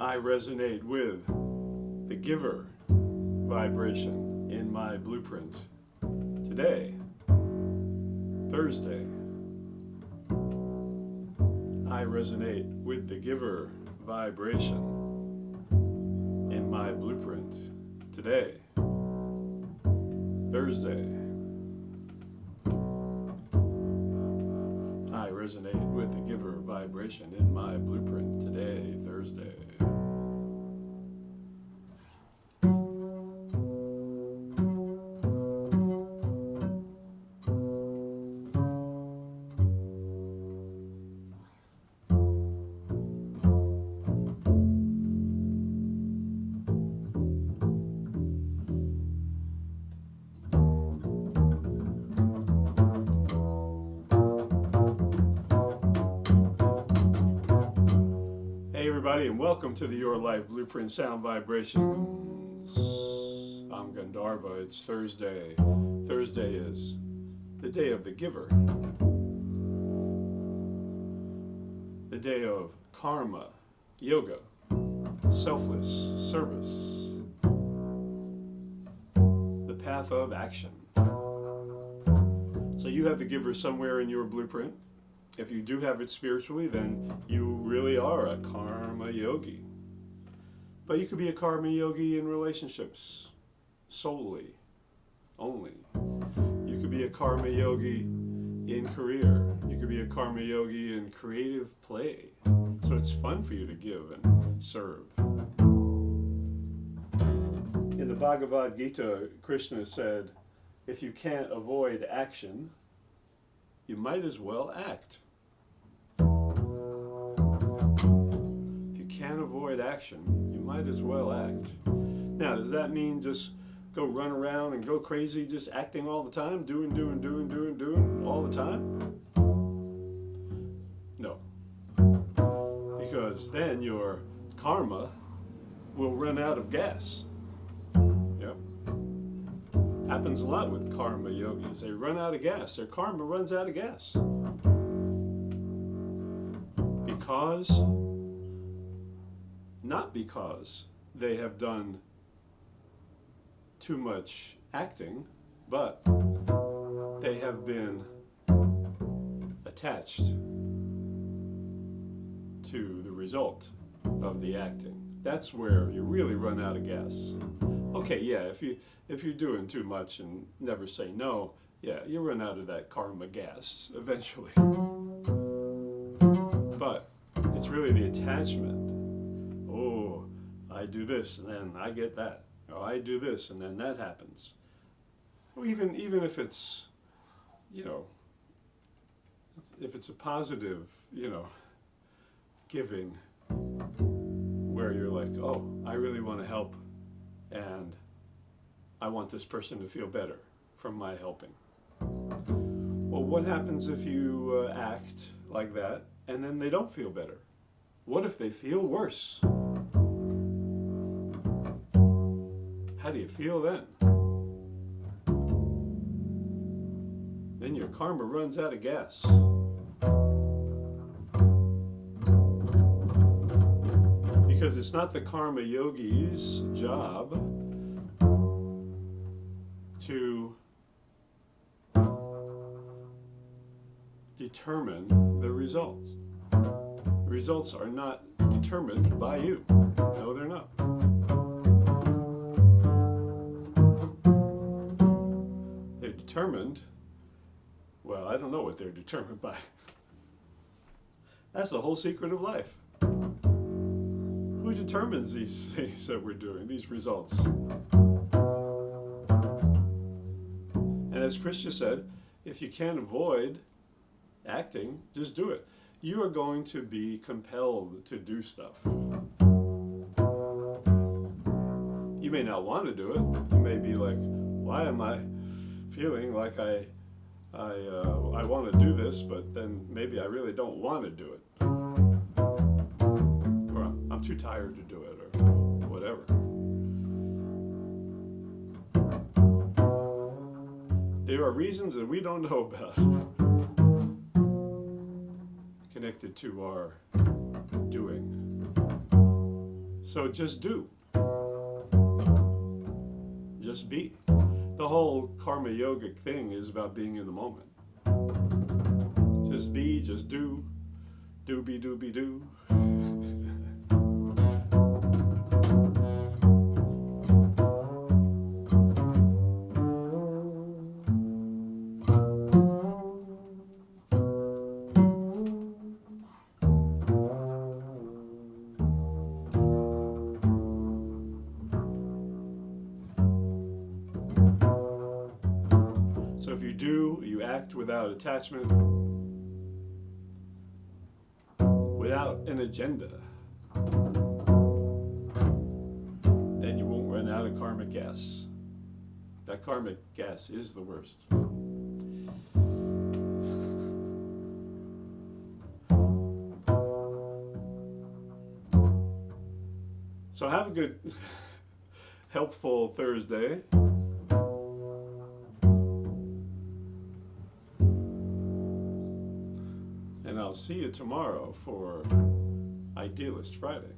I resonate with the giver vibration in my blueprint. Today, Thursday, I resonate with the giver vibration in my blueprint. Today, Thursday, I resonate with the giver vibration in my blueprint. Today, Thursday. Hey everybody, and welcome to the Your Life Blueprint Sound Vibrations. I'm Gandharva. It's Thursday. Thursday is the day of the giver. The day of karma, yoga, selfless service, the path of action. So you have the giver somewhere in your blueprint. If you do have it spiritually, then you really are a karma yogi. But you could be a karma yogi in relationships solely, only. You could be a karma yogi in career. You could be a karma yogi in creative play. So it's fun for you to give and serve. In the Bhagavad Gita, Krishna said, if you can't avoid action, you might as well act. Can't avoid action, you might as well act. Now, does that mean just go run around and go crazy, just acting all the time, doing all the time? No. Because then your karma will run out of gas. Yep. Happens a lot with karma yogis. They run out of gas. Their karma runs out of gas. Not because they have done too much acting, but they have been attached to the result of the acting. That's where you really run out of gas. Okay, yeah, if you're doing too much and never say no, yeah, you run out of that karma gas eventually. But it's really the attachment. Oh, I do this and then I get that. Or I do this and then that happens. Or even if it's, if it's a positive, giving, where you're like, oh, I really want to help and I want this person to feel better from my helping. Well, what happens if you act like that and then they don't feel better? What if they feel worse? How do you feel then? Then your karma runs out of gas. Because it's not the karma yogi's job to determine the results. The results are not determined by you. No, they're not. They're determined, well, I don't know what they're determined by. That's the whole secret of life. Who determines these things that we're doing, these results? And as Krishna said, if you can't avoid acting, just do it. You are going to be compelled to do stuff. You may not want to do it. You may be like, why am I feeling like I want to do this, but then maybe I really don't want to do it. Or I'm too tired to do it, or whatever. There are reasons that we don't know about connected to our doing. So just do. Just be. The whole karma yogic thing is about being in the moment. Just be, just do. Doobie doobie doo. So if you do, you act without attachment, without an agenda, then you won't run out of karmic gas. That karmic gas is the worst. So have a good, helpful Thursday. And I'll see you tomorrow for Idealist Friday.